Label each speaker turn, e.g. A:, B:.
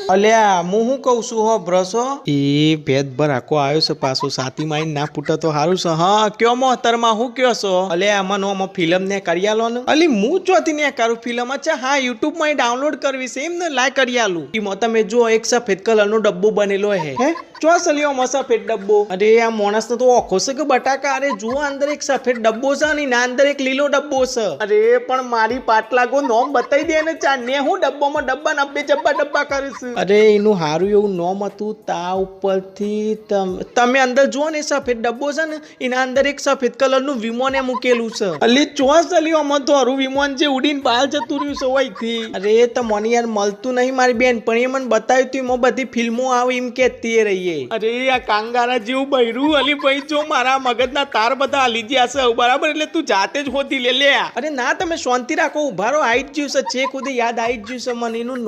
A: અલ્યા હું શું કઉ છું હો બ્રસો એ ભેદ ભરાકો આવ્યો છે પાછો સાતી માં ના પૂટા તો સારું છે હા કયો મોહતરમાં હું કયો છો અલ્યા આમાં નો ફિલ્મ ને કરી આલો ને અલી હું ચોથી ને કરું ફિલ્મ અચ્છા હા યુટ્યુબ માં ડાઉનલોડ કરવી છે એમ ને લાય કરી આલું એમાં તમે જો એક સફેદ કલર નો ડબ્બો બનેલો હે ચો સલિયો માં સફેદ ડબ્બો અરે આ માણસ તો આખો છે કે બટાકા અરે જુઓ અંદર એક સફેદ ડબ્બો છે ને ના અંદર એક લીલો ડબ્બો છે અરે પણ મારી પાટલાગો નોમ બતાવી દે ને ચા ને હું ડબ્બામાં ડબ્બા નબ્બે ડબ્બા કરીશ અરે એનું હારું એવું નોમ હતું તા ઉપરથી તમે અંદર જુઓ ને સફેદ ડબ્બો છે ને એના અંદર એક સફેદ કલર નું વિમાન મૂકેલું છે અલી ચોસ અલી આમાં તો હરું વિમાન જે ઉડીને બહાર જતું રહ્યું છે વહીથી અરે તો મને યાર મળતું નહીં મારી બેન પણ એ મને બતાવ્યું તું એમાં બધી ફિલ્મો આવે એમ કેતી રહીએ અરે આ કાંગારા જેવું બૈરું અલી ભાઈ જો મારા મગજના તાર બધા હાલી ગયા છે બરાબર એટલે તું જાતે જ હોતી લે અરે ના તમે શાંતિ રાખો ઉભારો આઈ જ જ્યું છે ચેક ઉદે યાદ આવી જ જ્યું છે મને એનું